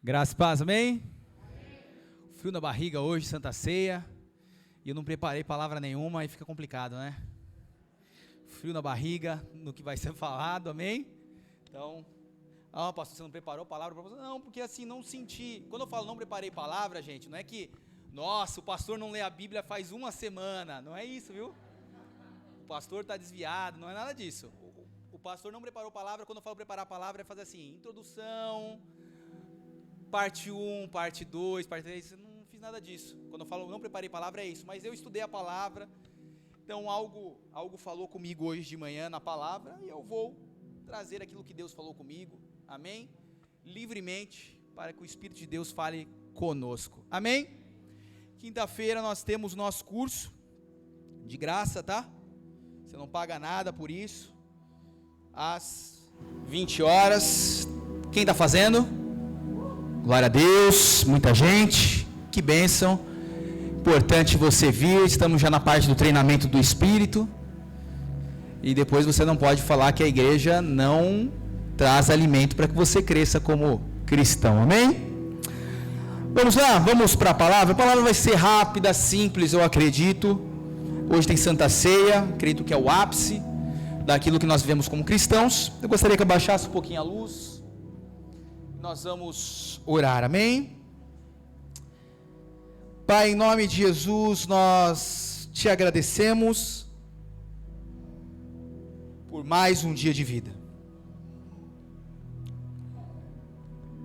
Graça e paz, amém? Frio na barriga hoje, Santa Ceia, e eu não preparei palavra nenhuma, aí fica complicado, né? Frio na barriga, no que vai ser falado, amém? Então, pastor, você não preparou palavra para você? Não, porque assim, não senti. Quando eu falo não preparei palavra, gente, não é que, nossa, o pastor não lê a Bíblia faz uma semana, não é isso, viu? O pastor está desviado, não é nada disso. O pastor não preparou palavra. Quando eu falo preparar a palavra, é fazer assim, introdução, parte 1, parte 2, parte 3, eu não fiz nada disso. Quando eu falo não preparei palavra, é isso, mas eu estudei a palavra, então algo falou comigo hoje de manhã na palavra, e eu vou trazer aquilo que Deus falou comigo, amém? Livremente, para que o Espírito de Deus fale conosco, amém? Quinta-feira nós temos nosso curso, de graça, tá? Você não paga nada por isso, às 20 horas, quem está fazendo? Glória a Deus, muita gente, que bênção, importante você vir, estamos já na parte do treinamento do Espírito, e depois você não pode falar que a igreja não traz alimento para que você cresça como cristão, amém? Vamos lá, vamos para a palavra vai ser rápida, simples, eu acredito. Hoje tem Santa Ceia, acredito que é o ápice daquilo que nós vivemos como cristãos. Eu gostaria que abaixasse um pouquinho a luz, nós vamos orar, amém? Pai, em nome de Jesus, nós te agradecemos por mais um dia de vida.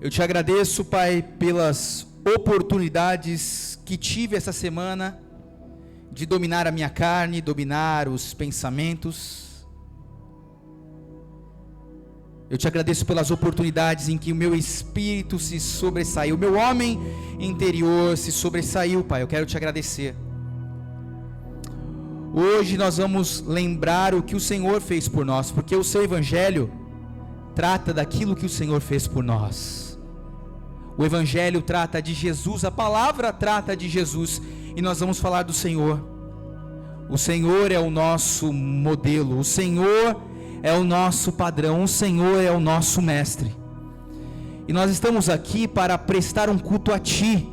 Eu te agradeço, Pai, pelas oportunidades que tive essa semana de dominar a minha carne, dominar os pensamentos. Eu te agradeço pelas oportunidades em que o meu espírito se sobressaiu, o meu homem interior se sobressaiu, Pai. Eu quero te agradecer. Hoje nós vamos lembrar o que o Senhor fez por nós, porque o seu Evangelho trata daquilo que o Senhor fez por nós. O Evangelho trata de Jesus, a palavra trata de Jesus, e nós vamos falar do Senhor. O Senhor é o nosso modelo, o Senhor é o nosso padrão, o Senhor é o nosso mestre, e nós estamos aqui para prestar um culto a Ti,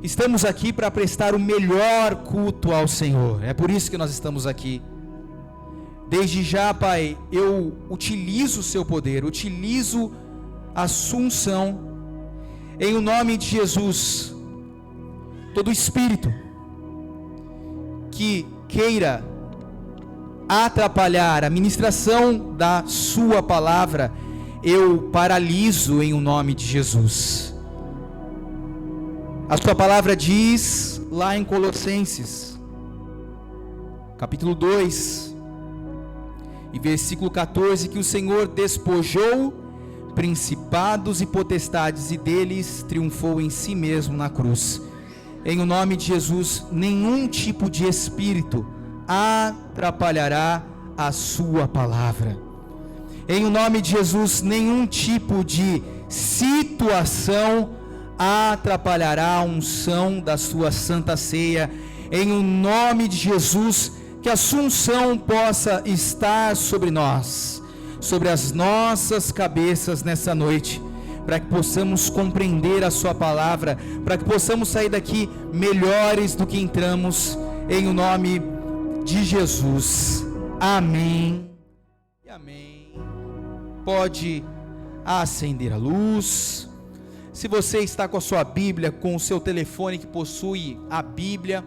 estamos aqui para prestar o melhor culto ao Senhor, é por isso que nós estamos aqui. Desde já, Pai, eu utilizo o Seu poder, utilizo a Sua unção, em o nome de Jesus. Todo espírito que queira atrapalhar a ministração da Sua palavra, eu paraliso em o nome de Jesus. A Sua palavra diz lá em Colossenses, capítulo 2, e versículo 14, que o Senhor despojou principados e potestades, e deles triunfou em si mesmo na cruz. Em o nome de Jesus, nenhum tipo de espírito atrapalhará a Sua palavra. Em o nome de Jesus, nenhum tipo de situação atrapalhará a unção da Sua Santa Ceia. Em o nome de Jesus, que a Sua unção possa estar sobre nós, sobre as nossas cabeças nessa noite, para que possamos compreender a Sua palavra, para que possamos sair daqui melhores do que entramos, em o nome de Jesus, amém e amém. Pode acender a luz. Se você está com a sua Bíblia, com o seu telefone que possui a Bíblia,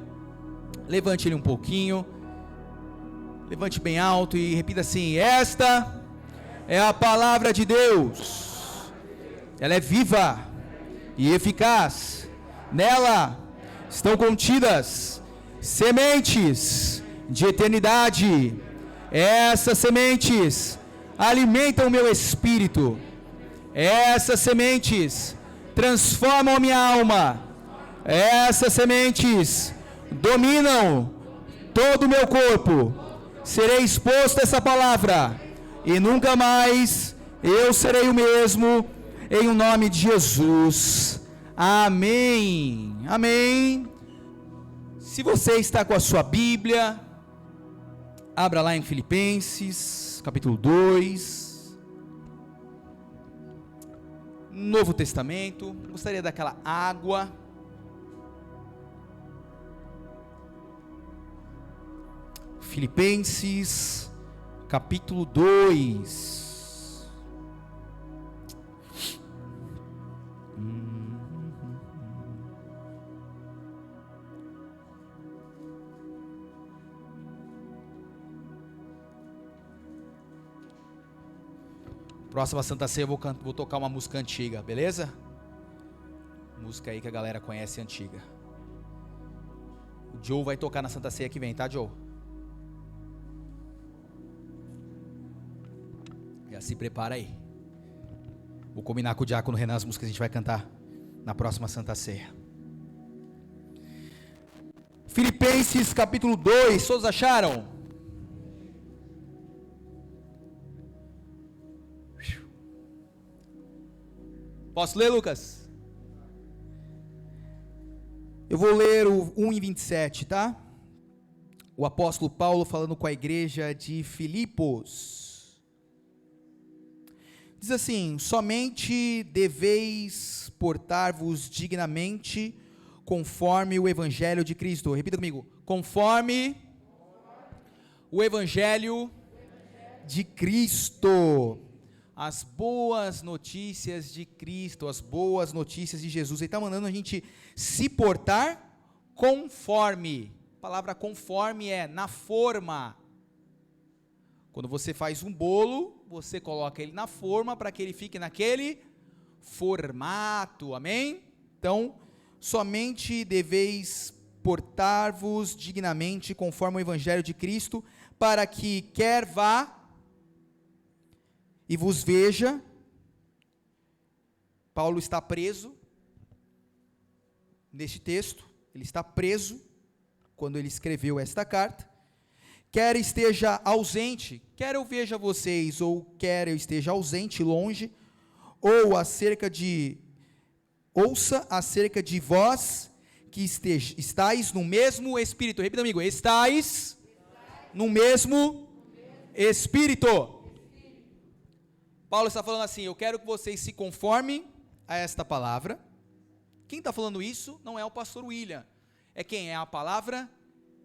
levante ele um pouquinho, levante bem alto e repita assim: esta é a palavra de Deus, ela é viva e eficaz, nela estão contidas sementes de eternidade. Essas sementes alimentam o meu espírito, essas sementes transformam a minha alma, essas sementes dominam todo o meu corpo. Serei exposto a essa palavra e nunca mais eu serei o mesmo, em o nome de Jesus, amém, amém. Se você está com a sua Bíblia, abra lá em Filipenses, capítulo 2, Novo Testamento. Gostaria daquela água. Filipenses, capítulo 2. Próxima Santa Ceia eu vou tocar uma música antiga, beleza? Música aí que a galera conhece antiga. O Joe vai tocar na Santa Ceia que vem, tá, Joe? Já se prepara aí. Vou combinar com o Diácono Renan as músicas que a gente vai cantar na próxima Santa Ceia. Filipenses capítulo 2, todos acharam? Posso ler, Lucas? Eu vou ler o 1:27, tá? O apóstolo Paulo falando com a igreja de Filipos. Diz assim: somente deveis portar-vos dignamente conforme o evangelho de Cristo. Repita comigo: conforme o evangelho de Cristo. As boas notícias de Cristo, as boas notícias de Jesus. Ele está mandando a gente se portar conforme. A palavra conforme é na forma. Quando você faz um bolo, você coloca ele na forma para que ele fique naquele formato, amém? Então, somente deveis portar-vos dignamente conforme o evangelho de Cristo, para que quer vá e vos veja. Paulo está preso neste texto, ele está preso quando ele escreveu esta carta. Quer esteja ausente, quer eu veja vocês, ou quer eu esteja ausente, longe, ou ouça acerca de vós que estáis no mesmo Espírito. Repita amigo: estáis no mesmo Espírito. Paulo está falando assim: eu quero que vocês se conformem a esta palavra. Quem está falando isso não é o pastor William, é quem? É a palavra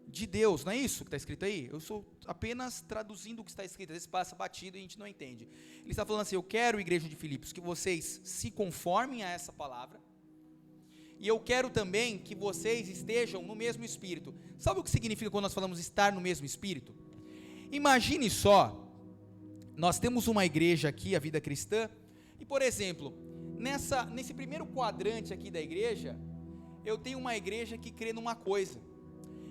de Deus, não é isso que está escrito aí? Eu estou apenas traduzindo o que está escrito, às vezes passa batido e a gente não entende. Ele está falando assim: eu quero, igreja de Filipos, que vocês se conformem a essa palavra, e eu quero também que vocês estejam no mesmo Espírito. Sabe o que significa quando nós falamos estar no mesmo Espírito? Imagine só, nós temos uma igreja aqui, a Vida Cristã, e por exemplo, nesse primeiro quadrante aqui da igreja, eu tenho uma igreja que crê numa coisa.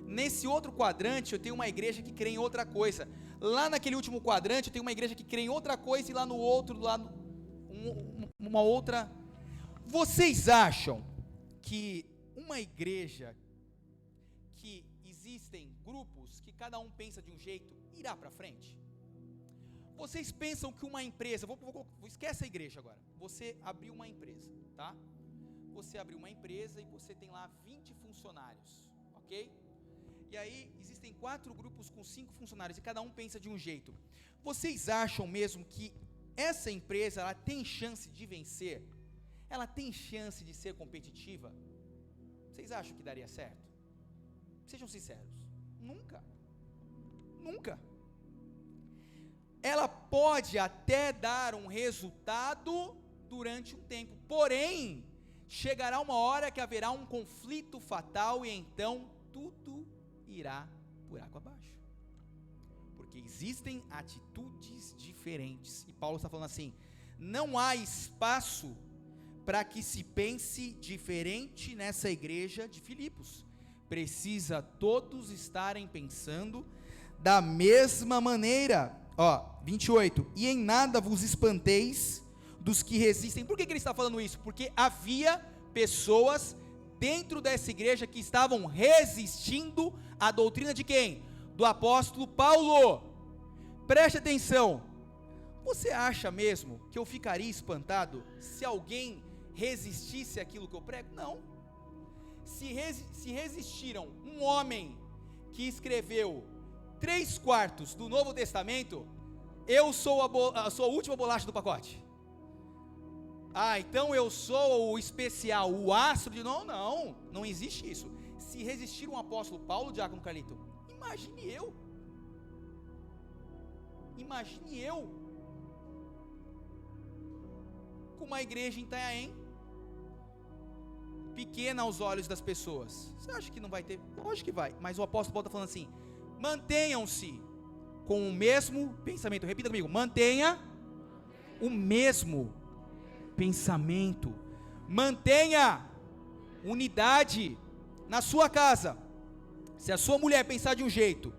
Nesse outro quadrante, eu tenho uma igreja que crê em outra coisa. Lá naquele último quadrante, eu tenho uma igreja que crê em outra coisa, e lá no outro, uma outra. Vocês acham que uma igreja que existem grupos que cada um pensa de um jeito, irá para frente? Vocês pensam que uma empresa, esquece a igreja agora, você abriu uma empresa, tá? Você abriu uma empresa e você tem lá 20 funcionários, ok? E aí existem 4 grupos com 5 funcionários e cada um pensa de um jeito. Vocês acham mesmo que essa empresa, ela tem chance de vencer? Ela tem chance de ser competitiva? Vocês acham que daria certo? Sejam sinceros, nunca. Ela pode até dar um resultado durante um tempo, porém, chegará uma hora que haverá um conflito fatal e então tudo irá por água abaixo, porque existem atitudes diferentes, e Paulo está falando assim: não há espaço para que se pense diferente nessa igreja de Filipos, precisa todos estarem pensando da mesma maneira. 28, e em nada vos espanteis dos que resistem. Por que ele está falando isso? Porque havia pessoas dentro dessa igreja que estavam resistindo à doutrina de quem? Do apóstolo Paulo. Preste atenção, você acha mesmo que eu ficaria espantado se alguém resistisse àquilo que eu prego? Não. Se resistiram um homem que escreveu 3/4 do Novo Testamento, eu sou a última bolacha do pacote. Então eu sou o especial, o astro de... Não existe isso. Se resistir um apóstolo Paulo, Diácono Carlito, imagine eu, com uma igreja em Itanhaém, pequena aos olhos das pessoas. Você acha que não vai ter? Lógico que vai, mas o apóstolo Paulo está falando assim: mantenham-se com o mesmo pensamento. Repita comigo: mantenha o mesmo pensamento, mantenha unidade na sua casa. Se a sua mulher pensar de um jeito,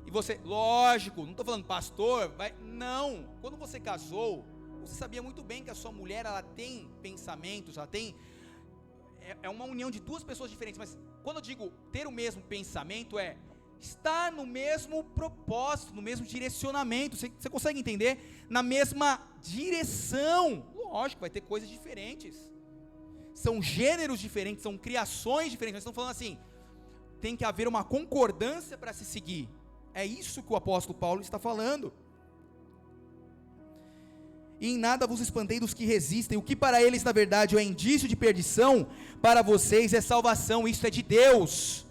e você, lógico, não estou falando pastor, não, quando você casou, você sabia muito bem que a sua mulher, ela tem pensamentos, ela tem, é uma união de duas pessoas diferentes, mas quando eu digo ter o mesmo pensamento, estar no mesmo propósito, no mesmo direcionamento. Você consegue entender? Na mesma direção. Lógico, vai ter coisas diferentes, são gêneros diferentes, são criações diferentes. Nós estamos falando assim, tem que haver uma concordância para se seguir. É isso que o apóstolo Paulo está falando. E em nada vos espantei dos que resistem. O que para eles na verdade é indício de perdição, para vocês é salvação. Isso é de Deus.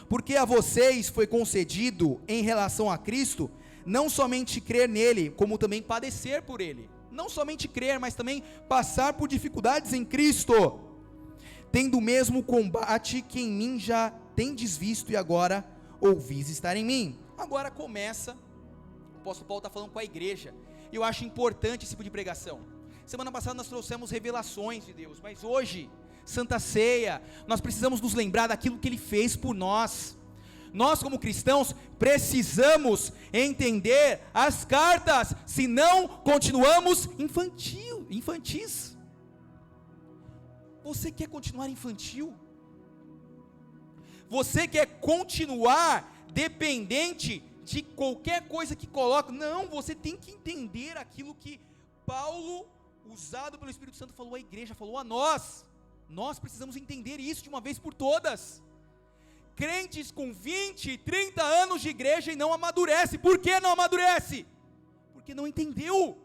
Porque a vocês foi concedido, em relação a Cristo, não somente crer nele, como também padecer por ele. Não somente crer, mas também passar por dificuldades em Cristo, tendo o mesmo combate que em mim já tendes visto e agora ouvis estar em mim. Agora começa, o apóstolo Paulo está falando com a igreja, e eu acho importante esse tipo de pregação. Semana passada nós trouxemos revelações de Deus, mas hoje, Santa Ceia, nós precisamos nos lembrar daquilo que Ele fez por nós. Nós como cristãos precisamos entender as cartas, senão continuamos infantis. Você quer continuar infantil? Você quer continuar dependente de qualquer coisa que coloca? Não, você tem que entender aquilo que Paulo, usado pelo Espírito Santo, falou à igreja, falou a nós. Nós precisamos entender isso de uma vez por todas. Crentes com 20, 30 anos de igreja e não amadurece. Por que não amadurece? Porque não entendeu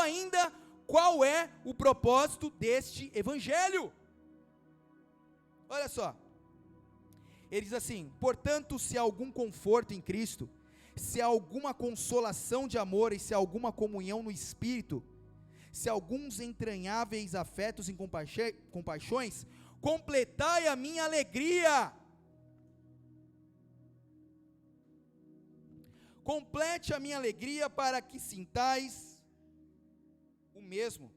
ainda qual é o propósito deste evangelho. Olha só, ele diz assim: portanto, se há algum conforto em Cristo, se há alguma consolação de amor e se há alguma comunhão no Espírito, se há alguns entranháveis afetos e compaixões, completai a minha alegria. Complete a minha alegria para que sintais o mesmo.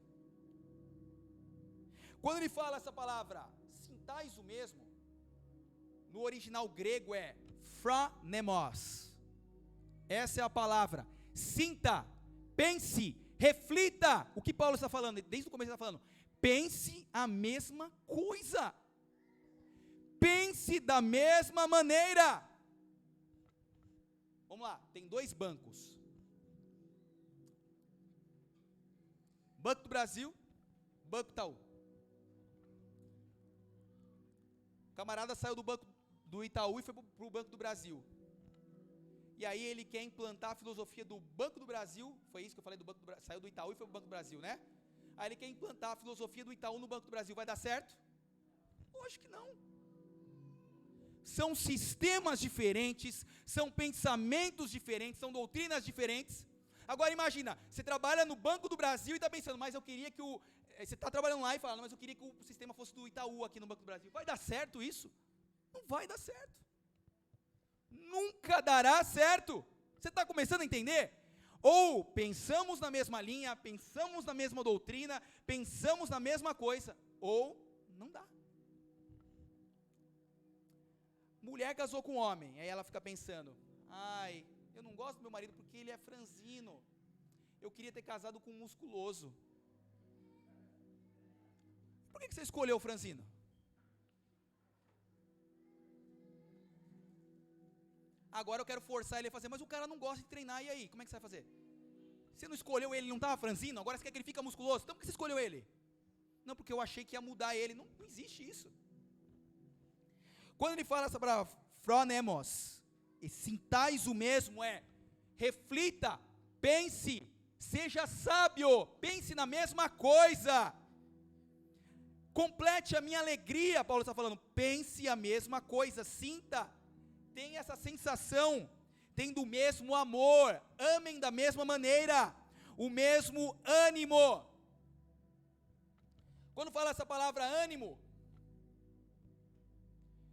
Quando ele fala essa palavra, sintais o mesmo, no original grego é phronemos. Essa é a palavra. Sinta, pense, reflita. O que Paulo está falando? Desde o começo ele está falando: pense a mesma coisa, pense da mesma maneira. Vamos lá, tem dois bancos, Banco do Brasil, Banco Itaú. O camarada saiu do Banco do Itaú e foi para o Banco do Brasil, e aí ele quer implantar a filosofia do Banco do Brasil. Foi isso que eu falei, do Banco do Brasil, saiu do Itaú e foi para o Banco do Brasil, né? Aí ele quer implantar a filosofia do Itaú no Banco do Brasil. Vai dar certo? Lógico que não. São sistemas diferentes, são pensamentos diferentes, são doutrinas diferentes. Agora imagina, você trabalha no Banco do Brasil e está pensando, mas eu queria que você está trabalhando lá e falando, mas eu queria que o sistema fosse do Itaú aqui no Banco do Brasil. Vai dar certo isso? Não vai dar certo. Nunca dará certo. Você está começando a entender? Ou pensamos na mesma linha, pensamos na mesma doutrina, pensamos na mesma coisa, ou não dá. Mulher casou com homem, aí ela fica pensando: ai, eu não gosto do meu marido porque ele é franzino, eu queria ter casado com um musculoso. Por que você escolheu o franzino? Agora eu quero forçar ele a fazer, mas o cara não gosta de treinar, e aí, como é que você vai fazer? Você não escolheu ele, ele não estava franzino, agora você quer que ele fique musculoso, então por que você escolheu ele? Não, porque eu achei que ia mudar ele. Não existe isso. Quando ele fala essa palavra phronemos, e sintais o mesmo, reflita, pense, seja sábio, pense na mesma coisa, complete a minha alegria. Paulo está falando, pense a mesma coisa, sinta, tenha essa sensação, tendo o mesmo amor, amem da mesma maneira, o mesmo ânimo. Quando fala essa palavra ânimo,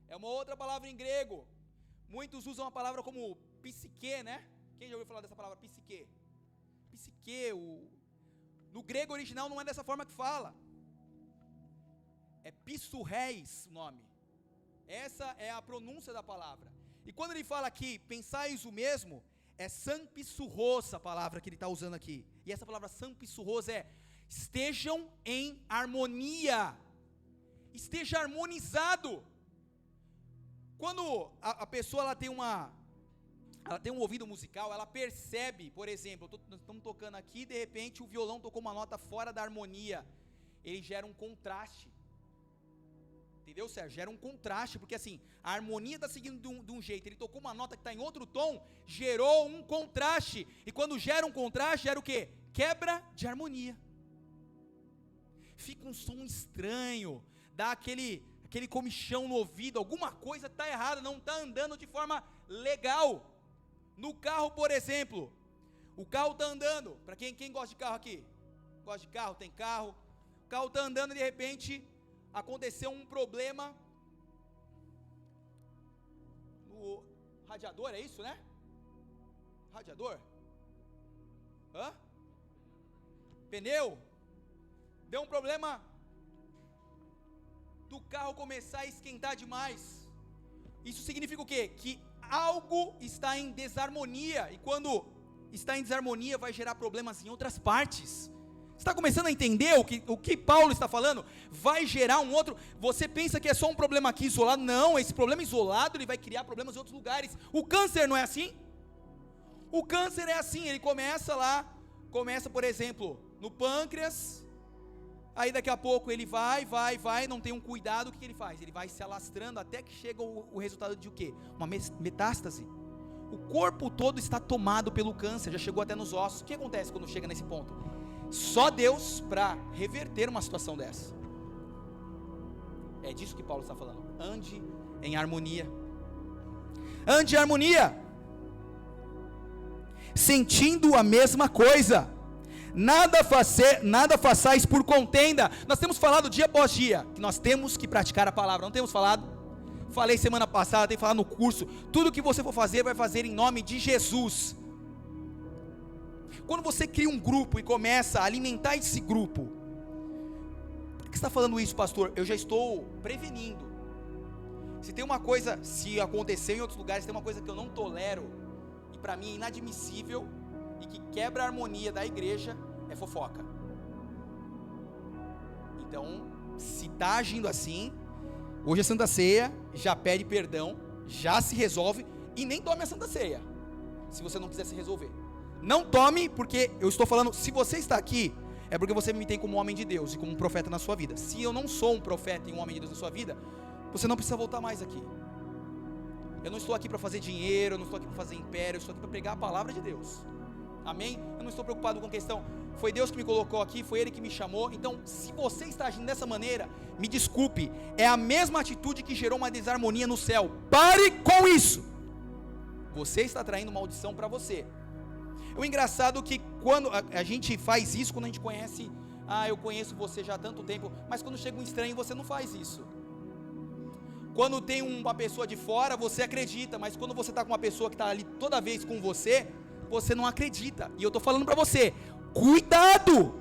é uma outra palavra em grego. Muitos usam a palavra como psique, né? Quem já ouviu falar dessa palavra psique? Psique, no grego original não é dessa forma que fala. É pissurreis o nome. Essa é a pronúncia da palavra. E quando ele fala aqui, pensais o mesmo, é sampissurros a palavra que ele está usando aqui. E essa palavra sampissurros é, estejam em harmonia. Esteja harmonizado. Quando a pessoa ela tem um ouvido musical, ela percebe, por exemplo, estamos tocando aqui, de repente o violão tocou uma nota fora da harmonia, ele gera um contraste, entendeu, Sérgio? Gera um contraste, porque assim, a harmonia está seguindo de um jeito, ele tocou uma nota que está em outro tom, gerou um contraste, e quando gera um contraste, gera o quê? Quebra de harmonia, fica um som estranho, dá aquele comichão no ouvido, alguma coisa está errada, não está andando de forma legal. No carro, por exemplo, o carro está andando, para quem gosta de carro aqui? Gosta de carro, tem carro, o carro está andando e de repente aconteceu um problema no radiador, é isso, né? Radiador? Pneu? Deu um problema do carro começar a esquentar demais. Isso significa o quê? Que algo está em desarmonia, e quando está em desarmonia vai gerar problemas em outras partes. Você está começando a entender o que Paulo está falando? Vai gerar um outro, você pensa que é só um problema aqui isolado, não, esse problema isolado ele vai criar problemas em outros lugares. O câncer não é assim? O câncer é assim, ele começa, por exemplo, no pâncreas, aí daqui a pouco ele vai, não tem um cuidado, o que ele faz? Ele vai se alastrando até que chega o resultado de o quê? Uma metástase. O corpo todo está tomado pelo câncer, já chegou até nos ossos. O que acontece quando chega nesse ponto? Só Deus para reverter uma situação dessa. É disso que Paulo está falando. Ande em harmonia. Ande em harmonia. Sentindo a mesma coisa. Nada façais por contenda. Nós temos falado dia após dia que nós temos que praticar a palavra, não temos falado? Falei semana passada, tenho falado no curso. Tudo que você for fazer, vai fazer em nome de Jesus. Quando você cria um grupo e começa a alimentar esse grupo, por que você está falando isso, pastor? Eu já estou prevenindo. Se tem uma coisa, se aconteceu em outros lugares, tem uma coisa que eu não tolero, e para mim é inadmissível, e que quebra a harmonia da igreja, é fofoca. Então, se está agindo assim, hoje é Santa Ceia, já pede perdão, já se resolve, e nem tome a Santa Ceia, se você não quiser se resolver. Não tome, porque eu estou falando, se você está aqui, é porque você me tem como um homem de Deus, e como um profeta na sua vida. Se eu não sou um profeta e um homem de Deus na sua vida, você não precisa voltar mais aqui. Eu não estou aqui para fazer dinheiro, eu não estou aqui para fazer império, eu estou aqui para pregar a palavra de Deus. Amém? Eu não estou preocupado com questão, foi Deus que me colocou aqui, foi Ele que me chamou. Então, se você está agindo dessa maneira, me desculpe, é a mesma atitude que gerou uma desarmonia no céu. Pare com isso. Você está traindo maldição para você. O engraçado é que quando a gente faz isso, quando a gente conhece, eu conheço você já há tanto tempo, mas quando chega um estranho, você não faz isso. Quando tem uma pessoa de fora, você acredita, mas quando você está com uma pessoa que está ali toda vez com você não acredita. E eu estou falando para você, cuidado,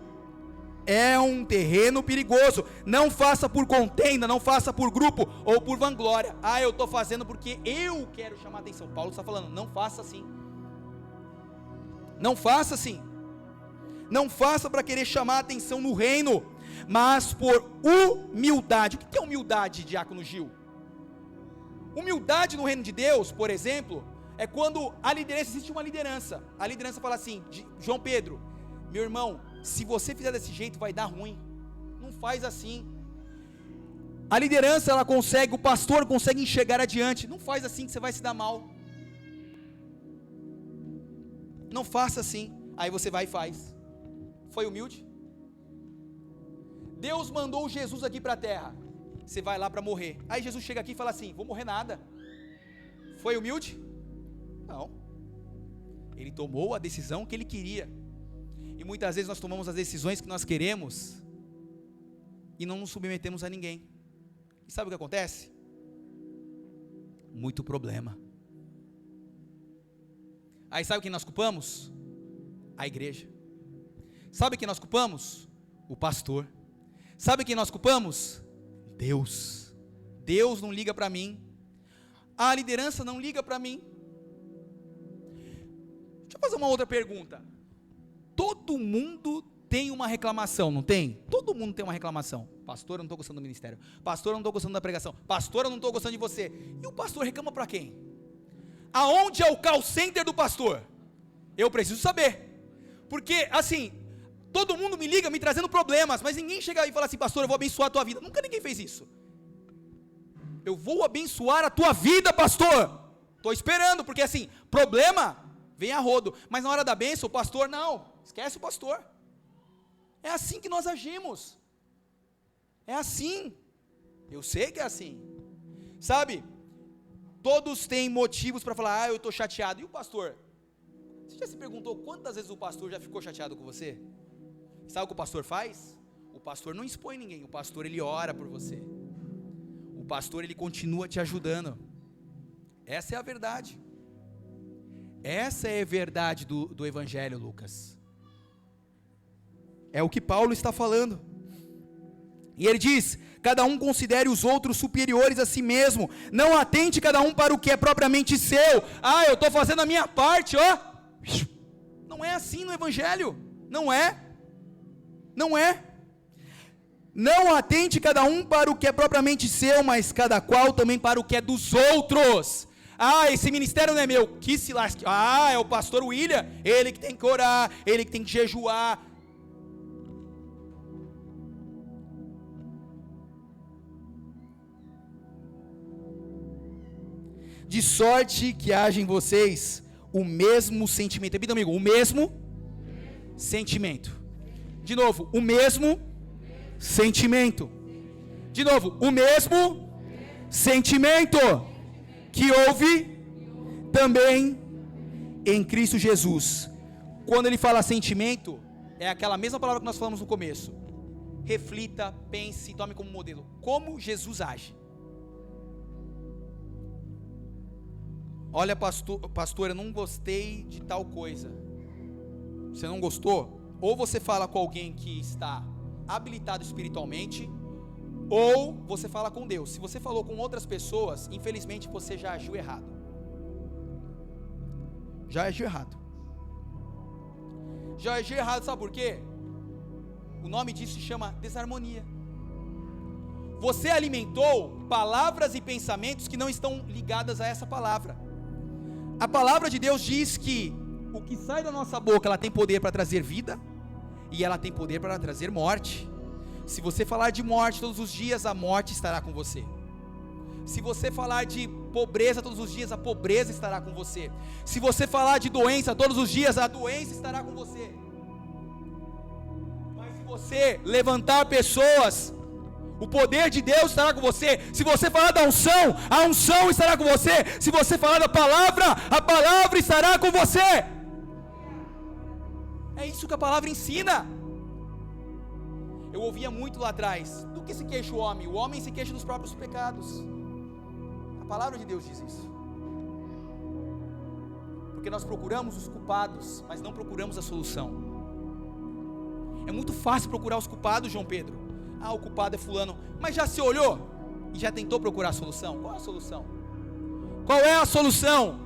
é um terreno perigoso. Não faça por contenda, não faça por grupo ou por vanglória. Eu estou fazendo porque eu quero chamar a atenção. Paulo está falando, não faça assim. Não faça assim. Não faça para querer chamar a atenção no reino, mas por humildade. O que é humildade, Diácono Gil? Humildade no reino de Deus, por exemplo, é quando a liderança, existe uma liderança. A liderança fala assim, João Pedro, meu irmão, se você fizer desse jeito vai dar ruim. Não faz assim. A liderança, ela consegue, o pastor consegue enxergar adiante. Não faz assim que você vai se dar mal. Não faça assim. Aí você vai e faz. Foi humilde? Deus mandou Jesus aqui para a terra. Você vai lá para morrer. Aí Jesus chega aqui e fala assim: vou morrer nada. Foi humilde? Não. Ele tomou a decisão que ele queria. E muitas vezes nós tomamos as decisões que nós queremos e não nos submetemos a ninguém. E sabe o que acontece? Muito problema. Aí sabe quem nós culpamos? A igreja. Sabe quem nós culpamos? O pastor. Sabe quem nós culpamos? Deus. Deus não liga para mim. A liderança não liga para mim. Deixa eu fazer uma outra pergunta. Todo mundo tem uma reclamação, não tem? Todo mundo tem uma reclamação. Pastor, eu não estou gostando do ministério. Pastor, eu não estou gostando da pregação. Pastor, eu não estou gostando de você. E o pastor reclama para quem? Aonde é o call center do pastor? Eu preciso saber. Porque, assim, todo mundo me liga me trazendo problemas, mas ninguém chega aí e fala assim: pastor, eu vou abençoar a tua vida. Nunca ninguém fez isso. Eu vou abençoar a tua vida, pastor. Estou esperando, porque assim, problema vem a rodo. Mas na hora da bênção, o pastor, não. Esquece o pastor. É assim que nós agimos. É assim. Eu sei que é assim. Sabe? Todos têm motivos para falar: eu estou chateado. E o pastor? Você já se perguntou quantas vezes o pastor já ficou chateado com você? Sabe o que o pastor faz? O pastor não expõe ninguém. O pastor, ele ora por você. O pastor, ele continua te ajudando. Essa é a verdade. Essa é a verdade do evangelho, Lucas. É o que Paulo está falando. E ele diz: cada um considere os outros superiores a si mesmo. Não atente cada um para o que é propriamente seu. Eu estou fazendo a minha parte, ó. Não é assim no evangelho. Não é. Não é. Não atente cada um para o que é propriamente seu, mas cada qual também para o que é dos outros. Esse ministério não é meu. Que se lasque. É o pastor William. Ele que tem que orar, ele que tem que jejuar. De sorte que haja em vocês o mesmo sentimento. Repita comigo: o mesmo sentimento. De novo: o mesmo sentimento. De novo: o mesmo sentimento que houve também em Cristo Jesus. Quando ele fala sentimento, é aquela mesma palavra que nós falamos no começo. Reflita, pense, tome como modelo como Jesus age. Olha, pastor, eu não gostei de tal coisa. Você não gostou? Ou você fala com alguém que está habilitado espiritualmente, ou você fala com Deus. Se você falou com outras pessoas, infelizmente você já agiu errado. Já agiu errado. Já agiu errado, sabe por quê? O nome disso se chama desarmonia. Você alimentou palavras e pensamentos que não estão ligadas a essa palavra. A palavra de Deus diz que o que sai da nossa boca, ela tem poder para trazer vida, e ela tem poder para trazer morte. Se você falar de morte todos os dias, a morte estará com você. Se você falar de pobreza todos os dias, a pobreza estará com você. Se você falar de doença todos os dias, a doença estará com você. Mas se você levantar pessoas, o poder de Deus estará com você. Se você falar da unção, a unção estará com você. Se você falar da palavra, a palavra estará com você. É isso que a palavra ensina. Eu ouvia muito lá atrás: do que se queixa o homem? O homem se queixa dos próprios pecados. A palavra de Deus diz isso. Porque nós procuramos os culpados, mas não procuramos a solução. É muito fácil procurar os culpados, João Pedro. O culpado é fulano. Mas já se olhou e já tentou procurar a solução? Qual é a solução? Qual é a solução?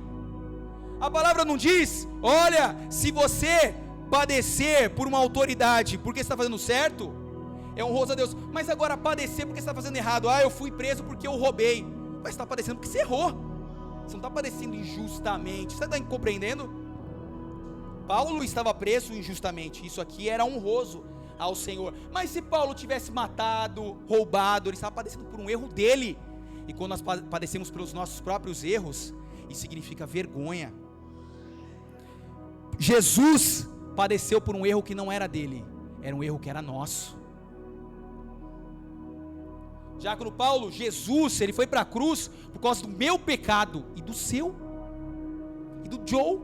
A palavra não diz: olha, se você padecer por uma autoridade porque você está fazendo certo, é honroso a Deus. Mas agora padecer porque você está fazendo errado. Eu fui preso porque eu roubei. Mas você está padecendo porque você errou. Você não está padecendo injustamente. Você está compreendendo? Paulo estava preso injustamente. Isso aqui era honroso ao Senhor. Mas se Paulo tivesse matado, roubado, ele estava padecendo por um erro dele. E quando nós padecemos pelos nossos próprios erros, isso significa vergonha. Jesus padeceu por um erro que não era dele. era um erro que era nosso. Diácono Paulo, Jesus, ele foi para a cruz por causa do meu pecado e do seu, e do Joe,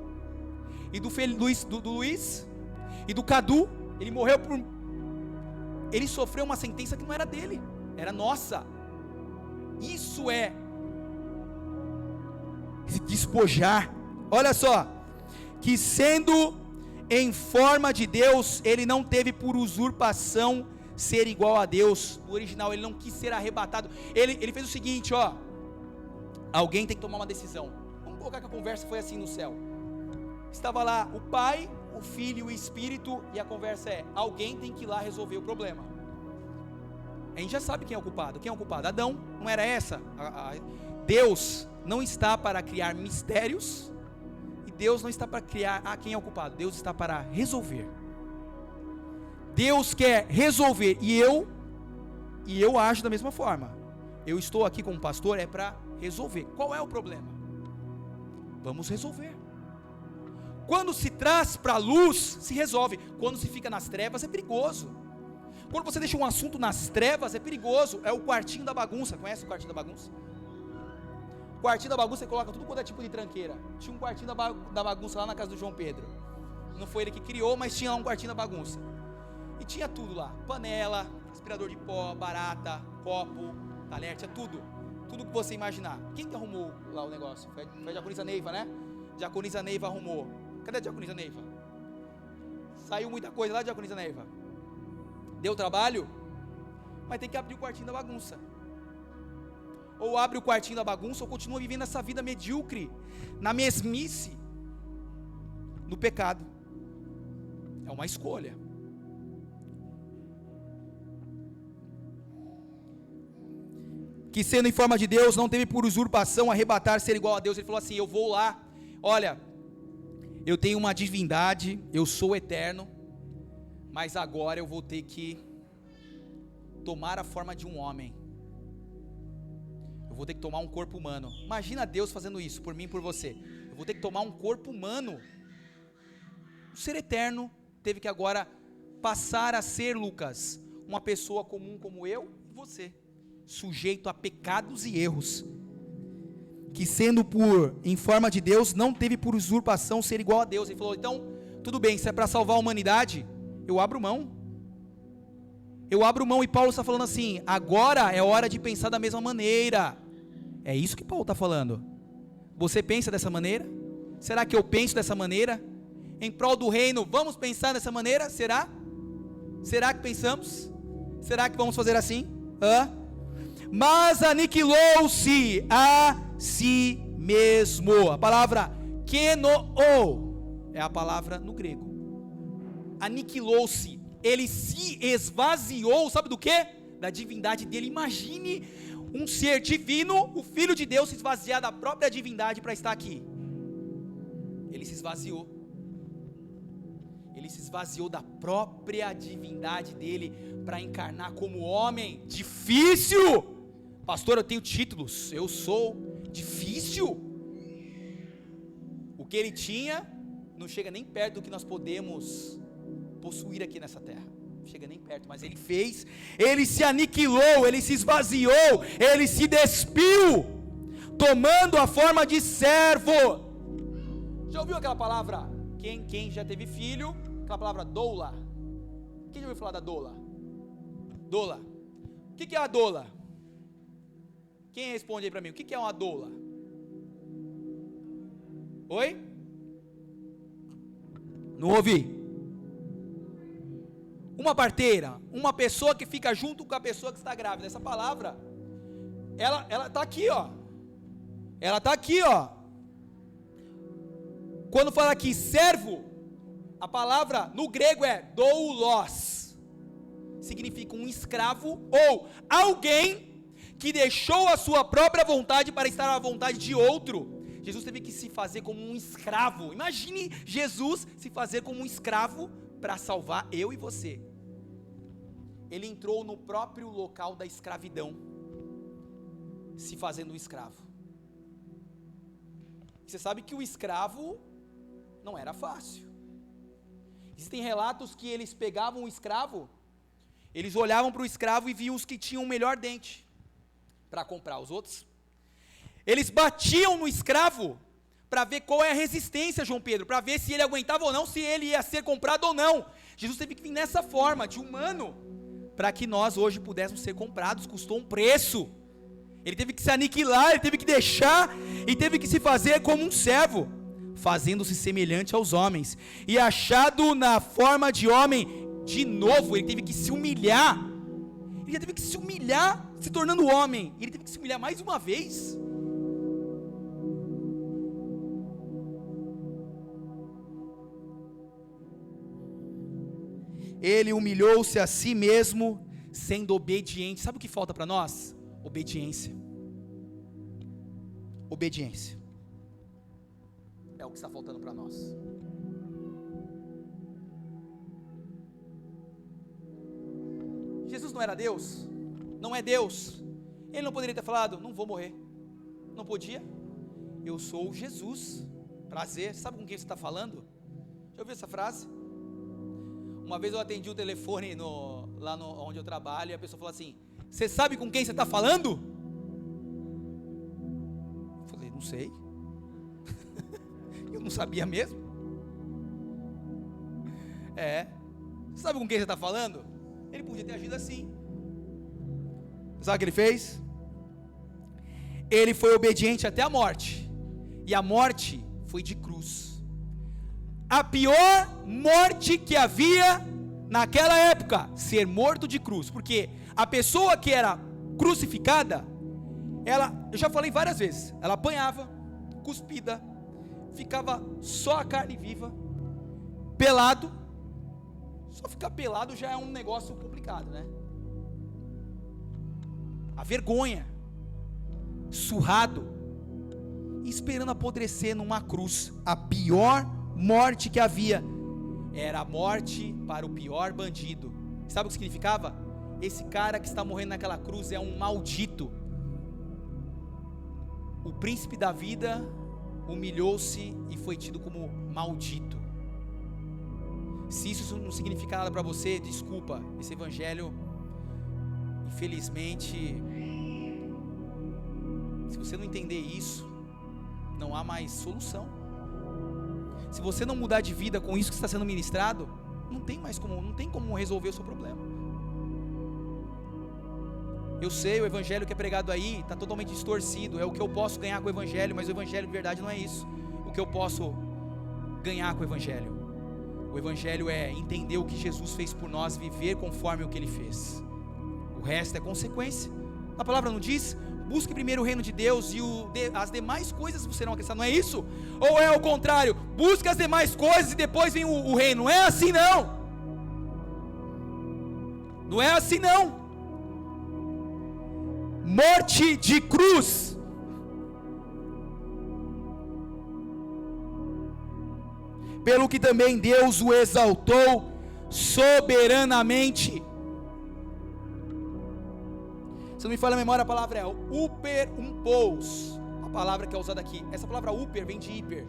e do Luiz, e do Cadu. Ele morreu por... Ele sofreu uma sentença que não era dele, era nossa. Isso é se despojar. Olha só, que sendo em forma de Deus, ele não teve por usurpação ser igual a Deus. No original, ele não quis ser arrebatado. Ele fez o seguinte, ó. Alguém tem que tomar uma decisão. Vamos colocar que a conversa foi assim no céu. Estava lá o Pai, o Filho e o Espírito, e a conversa é: alguém tem que ir lá resolver o problema. A gente já sabe quem é o culpado. Quem é o culpado? Adão. Não era essa? Deus não está para criar mistérios, e Deus não está para criar quem é o culpado. Deus está para resolver. Deus quer resolver, e eu ajo da mesma forma. Eu estou aqui como pastor é para resolver. Qual é o problema? Vamos resolver. Quando se traz para a luz, se resolve. Quando se fica nas trevas, é perigoso. Quando você deixa um assunto nas trevas, é perigoso. É o quartinho da bagunça. Conhece o quartinho da bagunça? O quartinho da bagunça, você coloca tudo quanto é tipo de tranqueira. Tinha um quartinho da bagunça lá na casa do João Pedro. Não foi ele que criou, mas tinha lá um quartinho da bagunça. E tinha tudo lá: panela, aspirador de pó, barata, copo, talher, tinha tudo. Tudo que você imaginar. Quem que arrumou lá o negócio? Foi a diaconisa Neiva, né? Diaconisa Neiva arrumou. Cadê a diaconisa Neiva? Saiu muita coisa lá, diaconisa Neiva. Deu trabalho? Mas tem que abrir o quartinho da bagunça. Ou abre o quartinho da bagunça, ou continua vivendo essa vida medíocre, na mesmice, no pecado. É uma escolha. Que sendo em forma de Deus, não teve por usurpação arrebatar ser igual a Deus. Ele falou assim: eu vou lá, olha, eu tenho uma divindade, eu sou eterno, mas agora eu vou ter que tomar a forma de um homem. Eu vou ter que tomar um corpo humano. Imagina Deus fazendo isso por mim e por você. Eu vou ter que tomar um corpo humano. O ser eterno teve que agora passar a ser, Lucas, uma pessoa comum como eu e você, sujeito a pecados e erros, que sendo em forma de Deus, não teve por usurpação ser igual a Deus. Ele falou: então, tudo bem, se é para salvar a humanidade, eu abro mão. Eu abro mão. E Paulo está falando assim: agora é hora de pensar da mesma maneira. É isso que Paulo está falando. Você pensa dessa maneira? Será que eu penso dessa maneira? Em prol do reino, vamos pensar dessa maneira? Será? Será que pensamos? Será que vamos fazer assim? Mas aniquilou-se a si mesmo. A palavra kenoo é a palavra no grego. Aniquilou-se. Ele se esvaziou, sabe do que? Da divindade dele. Imagine um ser divino, o Filho de Deus, se esvaziar da própria divindade para estar aqui. Ele se esvaziou. Ele se esvaziou da própria divindade dele para encarnar como homem. Difícil! Pastor, eu tenho títulos, eu sou difícil. O que ele tinha não chega nem perto do que nós podemos possuir aqui nessa terra. Não chega nem perto, mas ele fez. Ele se aniquilou, ele se esvaziou, ele se despiu, tomando a forma de servo. Já ouviu aquela palavra? Quem já teve filho, aquela palavra doula. Quem já ouviu falar da doula? Doula. O que é a doula? Quem responde aí para mim? O que é uma doula? Oi? Não ouvi. Uma parteira, uma pessoa que fica junto com a pessoa que está grávida. Essa palavra, ela está aqui, ó. Ela está aqui, ó. Quando fala aqui servo, a palavra no grego é doulos. Significa um escravo ou alguém que deixou a sua própria vontade para estar à vontade de outro. Jesus teve que se fazer como um escravo. Imagine Jesus se fazer como um escravo para salvar eu e você. Ele entrou no próprio local da escravidão, se fazendo um escravo. Você sabe que o escravo não era fácil. Existem relatos que eles pegavam o escravo, eles olhavam para o escravo e viam os que tinham o melhor dente para comprar, os outros. Eles batiam no escravo para ver qual é a resistência, João Pedro, para ver se ele aguentava ou não, se ele ia ser comprado ou não. Jesus teve que vir nessa forma, de humano, para que nós hoje pudéssemos ser comprados, custou um preço. Ele teve que se aniquilar, ele teve que deixar, e teve que se fazer como um servo, fazendo-se semelhante aos homens, e achado na forma de homem, de novo, ele teve que se humilhar, ele teve que se humilhar, se tornando homem, ele teve que se humilhar mais uma vez. Ele humilhou-se a si mesmo, sendo obediente. Sabe o que falta para nós? Obediência. Obediência. É o que está faltando para nós. Jesus não era Deus? Não é Deus? Ele não poderia ter falado, não vou morrer? Não podia? Eu sou Jesus. Prazer. Sabe com quem você está falando? Já ouviu essa frase? Uma vez eu atendi o telefone lá onde eu trabalho, e a pessoa falou assim, você sabe com quem você está falando? Eu falei, não sei. Eu não sabia mesmo. Você sabe com quem você está falando? Ele podia ter agido assim. Sabe o que ele fez? Ele foi obediente até a morte, e a morte foi de cruz. A pior morte que havia naquela época, ser morto de cruz, porque a pessoa que era crucificada, eu já falei várias vezes, ela apanhava, cuspida, ficava só a carne viva, pelado. Só ficar pelado já é um negócio complicado, né? A vergonha, surrado, esperando apodrecer numa cruz. A pior morte que havia era a morte para o pior bandido. Sabe o que significava? Esse cara que está morrendo naquela cruz é um maldito. O príncipe da vida humilhou-se e foi tido como maldito. Se isso não significa nada para você, desculpa, esse evangelho, infelizmente, se você não entender isso, não há mais solução. Se você não mudar de vida com isso que está sendo ministrado, não tem como resolver o seu problema. Eu sei, o evangelho que é pregado aí está totalmente distorcido. É o que eu posso ganhar com o evangelho, mas o evangelho de verdade não é isso. O que eu posso ganhar com o evangelho? O evangelho é entender o que Jesus fez por nós, viver conforme o que Ele fez. O resto é consequência. A palavra não diz: busque primeiro o reino de Deus e as demais coisas serão acrescentadas. Não é isso? Ou é o contrário? Busque as demais coisas e depois vem o reino. Não é assim não. Não é assim não. Morte de cruz. Pelo que também Deus o exaltou soberanamente. Se não me falha a memória, a palavra é uperumpous, a palavra que é usada aqui. Essa palavra uper vem de hiper.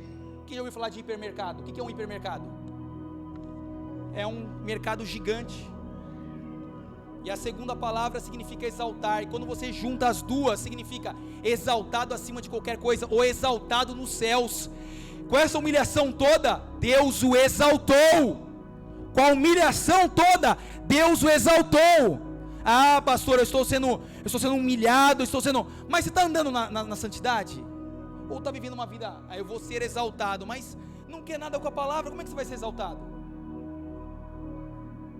Quem já ouviu falar de hipermercado? O que é um hipermercado? É um mercado gigante. E a segunda palavra significa exaltar, e quando você junta as duas, significa exaltado acima de qualquer coisa, ou exaltado nos céus. Com essa humilhação toda, Deus o exaltou. Com a humilhação toda, Deus o exaltou. Ah, pastor, eu estou sendo humilhado, mas você está andando na santidade? Ou está vivendo uma vida, eu vou ser exaltado, mas não quer nada com a palavra, como é que você vai ser exaltado?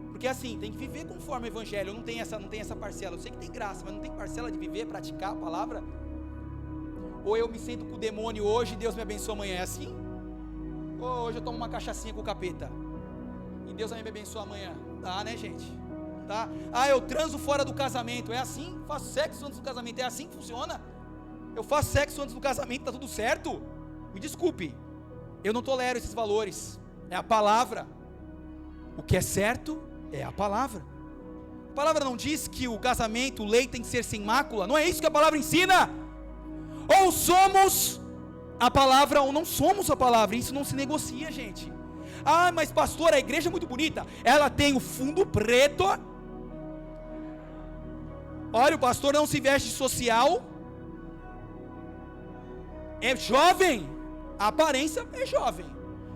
Porque assim, tem que viver conforme o evangelho. Não tem essa parcela. Eu sei que tem graça, mas não tem parcela de viver, praticar a palavra. Ou eu me sento com o demônio hoje e Deus me abençoa amanhã, é assim? Ou hoje eu tomo uma cachaçinha com o capeta e Deus vai me abençoar amanhã? Tá, né, gente? Tá? Eu transo fora do casamento, é assim? Faço sexo antes do casamento, é assim que funciona? Eu faço sexo antes do casamento, tá tudo certo? Me desculpe, eu não tolero esses valores. É a palavra. O que é certo é a palavra. A palavra não diz que o casamento, o leito tem que ser sem mácula. Não é isso que a palavra ensina. Ou somos a palavra ou não somos a palavra. Isso não se negocia, gente. Ah, mas pastor, a igreja é muito bonita. Ela tem o fundo preto. Olha, o pastor não se veste social. É jovem. A aparência é jovem.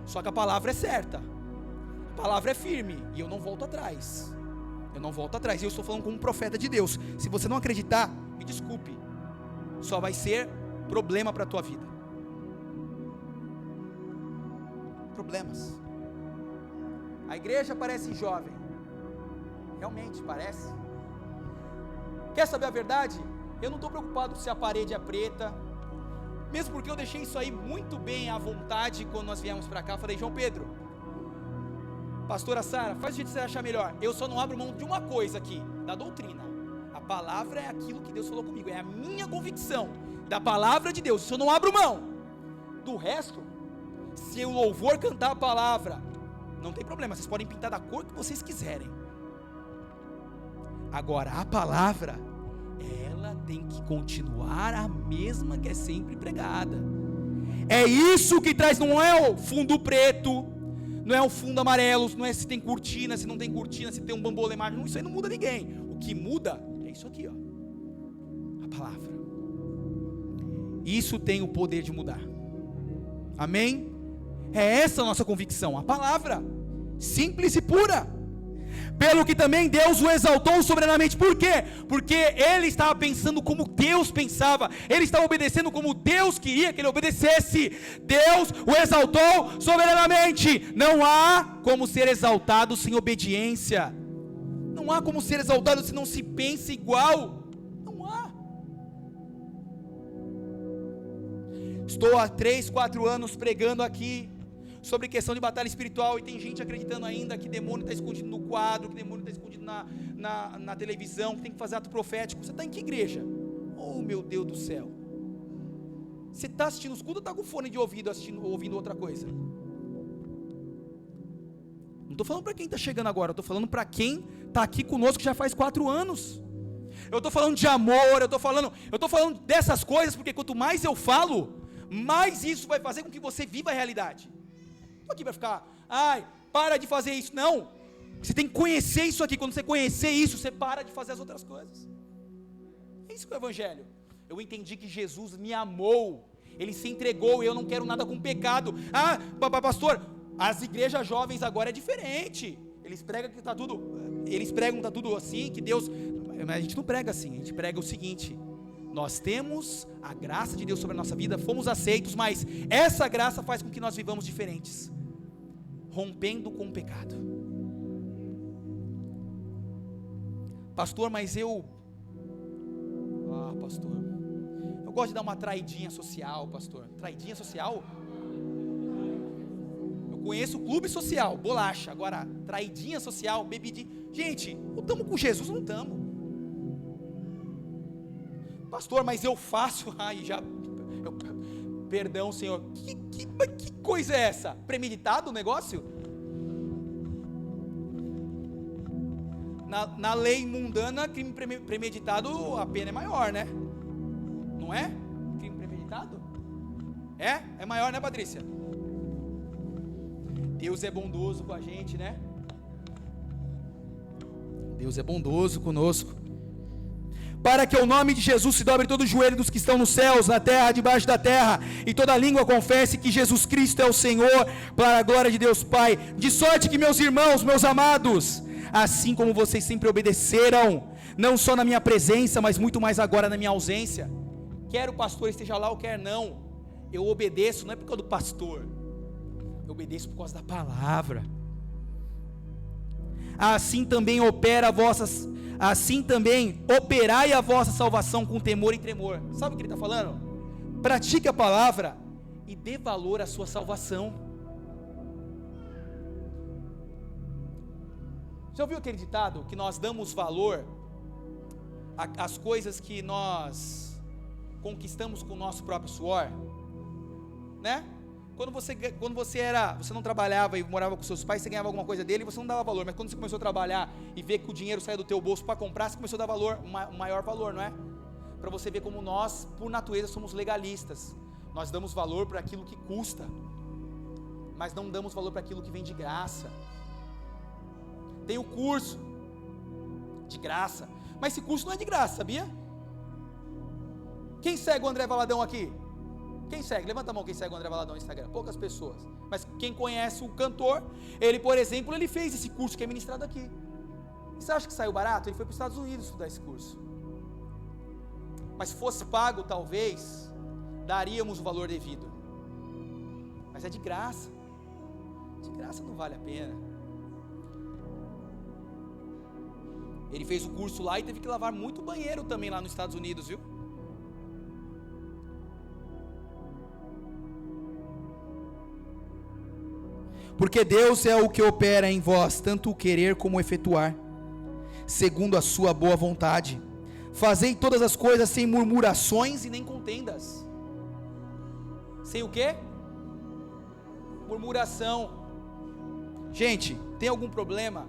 Só que a palavra é certa. A palavra é firme. E eu não volto atrás. Eu não volto atrás. E eu estou falando como um profeta de Deus. Se você não acreditar, me desculpe. Só vai ser problema para a tua vida. Problemas. A igreja parece jovem. Realmente parece. Quer saber a verdade? Eu não estou preocupado se a parede é preta. Mesmo porque eu deixei isso aí muito bem à vontade quando nós viemos para cá. Falei, João Pedro, pastora Sara, faz o jeito que você achar melhor. Eu só não abro mão de uma coisa aqui, da doutrina. A palavra é aquilo que Deus falou comigo. É a minha convicção da palavra de Deus. Isso eu não abro mão. Do resto, se o louvor cantar a palavra, não tem problema. Vocês podem pintar da cor que vocês quiserem. Agora, a palavra, ela tem que continuar a mesma que é sempre pregada. É isso que traz, não é o fundo preto, não é o fundo amarelo, não é se tem cortina, se não tem cortina, se tem um bambolê mágico, isso aí não muda ninguém. O que muda é isso aqui, ó, a palavra. Isso tem o poder de mudar. Amém? É essa a nossa convicção, a palavra, simples e pura. Pelo que também Deus o exaltou soberanamente. Por quê? Porque ele estava pensando como Deus pensava. Ele estava obedecendo como Deus queria que ele obedecesse. Deus o exaltou soberanamente. Não há como ser exaltado sem obediência. Não há como ser exaltado se não se pensa igual. Não há. Estou há 3, 4 anos pregando aqui sobre questão de batalha espiritual, e tem gente acreditando ainda que demônio está escondido no quadro, que demônio está escondido na televisão, que tem que fazer ato profético. Você está em que igreja? Oh, meu Deus do céu. Você está assistindo os cultos ou está com fone de ouvido ouvindo outra coisa? Não estou falando para quem está chegando agora, eu estou falando para quem está aqui conosco já faz 4 anos. Eu estou falando de amor, eu estou falando dessas coisas, porque quanto mais eu falo, mais isso vai fazer com que você viva a realidade. Aqui vai ficar, ai, para de fazer isso. Não, você tem que conhecer isso aqui. Quando você conhecer isso, você para de fazer as outras coisas. É isso que é o evangelho. Eu entendi que Jesus me amou, ele se entregou, e eu não quero nada com pecado. Ah, pastor, as igrejas jovens agora é diferente. Eles pregam que está tudo assim, que Deus, mas a gente não prega assim. A gente prega o seguinte: nós temos a graça de Deus sobre a nossa vida, fomos aceitos, mas essa graça faz com que nós vivamos diferentes, rompendo com o pecado. Pastor, mas pastor, eu gosto de dar uma traidinha social, pastor. Traidinha social? Eu conheço o clube social, bolacha. Agora, traidinha social, bebidinha. Gente, ou estamos com Jesus ou não estamos. Pastor, mas eu faço, perdão, Senhor, que coisa é essa? Premeditado o negócio? Na lei mundana, crime premeditado, a pena é maior, né? Não é? Crime premeditado? É maior, né, Patrícia? Deus é bondoso com a gente, né? Deus é bondoso conosco. Para que o nome de Jesus se dobre todo o joelho dos que estão nos céus, na terra, debaixo da terra, e toda língua confesse que Jesus Cristo é o Senhor, para a glória de Deus Pai. De sorte que, meus irmãos, meus amados, assim como vocês sempre obedeceram, não só na minha presença, mas muito mais agora na minha ausência, quer o pastor esteja lá ou quer não, eu obedeço, não é por causa do pastor, eu obedeço por causa da palavra. Assim também operai a vossa salvação com temor e tremor. Sabe o que ele está falando? Pratique a palavra e dê valor à sua salvação. Já ouviu aquele ditado que nós damos valor às coisas que nós conquistamos com o nosso próprio suor? Né? Quando você não trabalhava e morava com seus pais, você ganhava alguma coisa dele e você não dava valor. Mas quando você começou a trabalhar e ver que o dinheiro saia do teu bolso para comprar, você começou a dar valor, um maior valor, não é? Para você ver como nós, por natureza, somos legalistas. Nós damos valor por aquilo que custa. mas não damos valor para aquilo que vem de graça. Tem o curso de graça, mas esse curso não é de graça, sabia? Quem segue o André Valadão aqui? Quem segue? Levanta a mão quem segue o André Valadão no Instagram. Poucas pessoas, mas quem conhece o cantor, ele, por exemplo, ele fez esse curso que é ministrado aqui. E você acha que saiu barato? Ele foi para os Estados Unidos estudar esse curso. Mas se fosse pago, talvez daríamos o valor devido. Mas é de graça. De graça não vale a pena. Ele fez o curso lá e teve que lavar muito banheiro também lá nos Estados Unidos, viu? Porque Deus é o que opera em vós, tanto o querer como o efetuar, segundo a sua boa vontade. Fazei todas as coisas sem murmurações e nem contendas. Sem o quê? Murmuração. Gente, tem algum problema?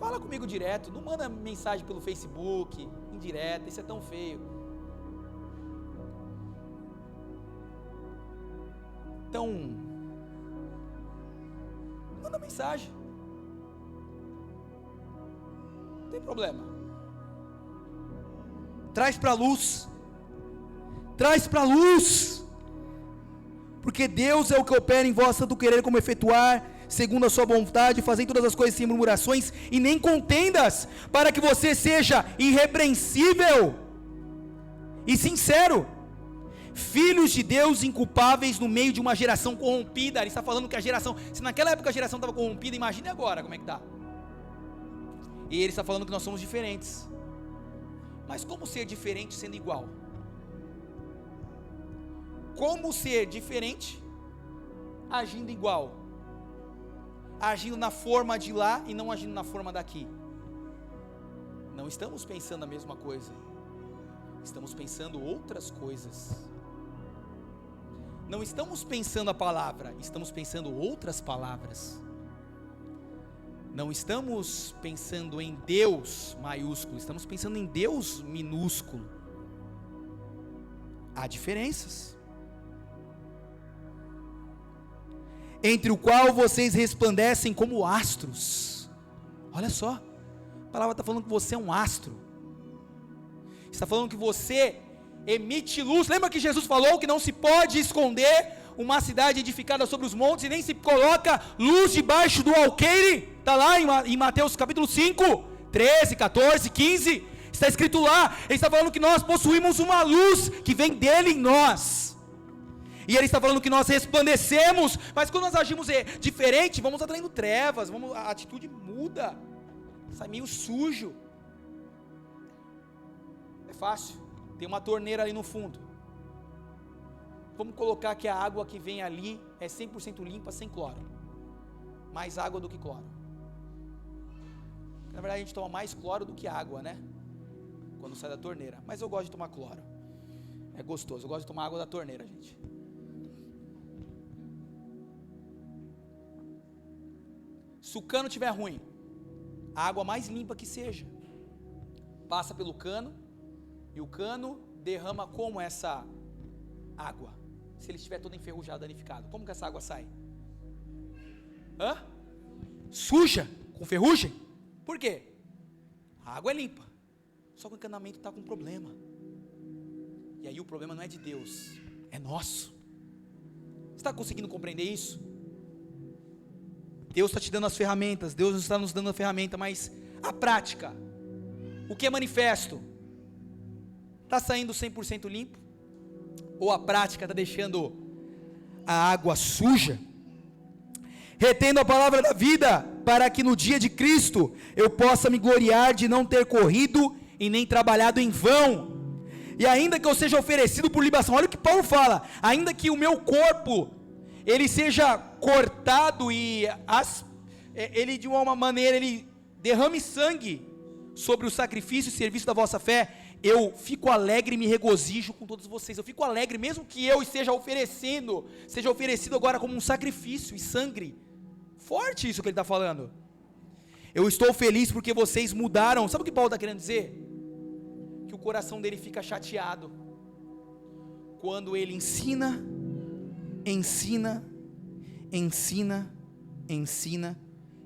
Fala comigo direto, não manda mensagem pelo Facebook, indireta, isso é tão feio. Então, manda mensagem. Não tem problema. Traz para a luz. Traz para a luz. Porque Deus é o que opera em vós, tanto querer como efetuar, segundo a sua vontade, fazendo todas as coisas sem murmurações e nem contendas, para que você seja irrepreensível e sincero, filhos de Deus inculpáveis no meio de uma geração corrompida. Ele está falando que a geração, se naquela época a geração estava corrompida, imagine agora como é que está. E ele está falando que nós somos diferentes. Mas como ser diferente sendo igual? Como ser diferente agindo igual? Agindo na forma de lá e não agindo na forma daqui. Não estamos pensando a mesma coisa. Estamos pensando outras coisas. Não estamos pensando a palavra, estamos pensando outras palavras. Não estamos pensando em Deus maiúsculo, estamos pensando em Deus minúsculo. Há diferenças. Entre o qual vocês resplandecem como astros. Olha só, a palavra está falando que você é um astro. Está falando que você emite luz. Lembra que Jesus falou que não se pode esconder uma cidade edificada sobre os montes, e nem se coloca luz debaixo do alqueire? Está lá em Mateus capítulo 5, 13, 14, 15, está escrito lá. Ele está falando que nós possuímos uma luz que vem dele em nós, e ele está falando que nós resplandecemos. Mas quando nós agimos diferente, vamos atraindo trevas, a atitude muda, sai meio sujo. É fácil, tem uma torneira ali no fundo, vamos colocar que a água que vem ali é 100% limpa, sem cloro. Mais água do que cloro. Na verdade a gente toma mais cloro do que água, né? Quando sai da torneira. Mas eu gosto de tomar cloro. É gostoso, eu gosto de tomar água da torneira, gente. Se o cano estiver ruim, a água mais limpa que seja, passa pelo cano, e o cano derrama como essa água? Se ele estiver todo enferrujado, danificado, como que essa água sai? Suja, com ferrugem. Por quê? A água é limpa, só que o encanamento está com problema. E aí o problema não é de Deus, é nosso. Você está conseguindo compreender isso? Deus está te dando as ferramentas, Deus está nos dando a ferramenta, mas a prática, o que é manifesto, está saindo 100% limpo? Ou a prática está deixando a água suja? Retendo a palavra da vida, para que no dia de Cristo eu possa me gloriar de não ter corrido e nem trabalhado em vão. E ainda que eu seja oferecido por libação, olha o que Paulo fala, ainda que o meu corpo ele seja cortado e ele de uma maneira ele derrame sangue sobre o sacrifício e serviço da vossa fé, eu fico alegre e me regozijo com todos vocês. Eu fico alegre mesmo que eu seja oferecido agora como um sacrifício e sangue. Forte isso que ele está falando. Eu estou feliz porque vocês mudaram. Sabe o que Paulo está querendo dizer? Que o coração dele fica chateado quando ele ensina ensina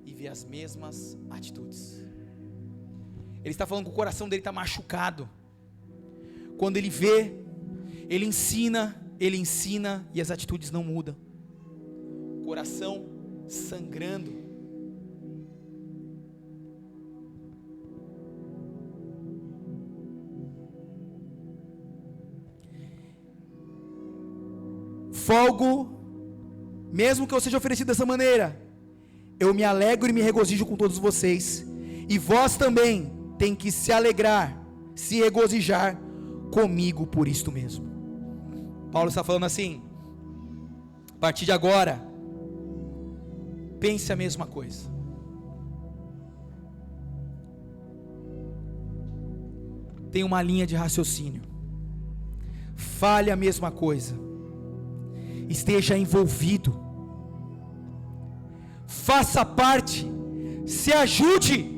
e vê as mesmas atitudes. Ele está falando que o coração dele está machucado. Quando ele vê, ele ensina e as atitudes não mudam. Coração sangrando. Folgo, mesmo que eu seja oferecido dessa maneira, eu me alegro e me regozijo com todos vocês, e vós também tem que se alegrar, se regozijar comigo por isto mesmo. Paulo está falando assim: a partir de agora, pense a mesma coisa. Tem uma linha de raciocínio. Fale a mesma coisa. Esteja envolvido. Faça parte. Se ajude.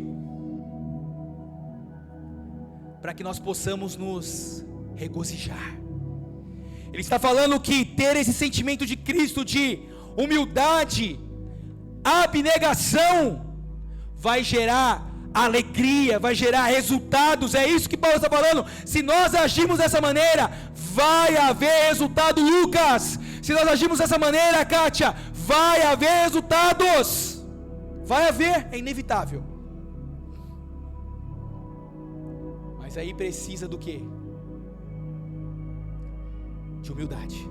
Para que nós possamos nos regozijar. Ele está falando que ter esse sentimento de Cristo, de humildade, abnegação, vai gerar alegria, vai gerar resultados. É isso que Paulo está falando. Se nós agirmos dessa maneira, vai haver resultado, Lucas. Se nós agirmos dessa maneira, Kátia, vai haver resultados. Vai haver, é inevitável. Mas aí precisa do quê? De humildade.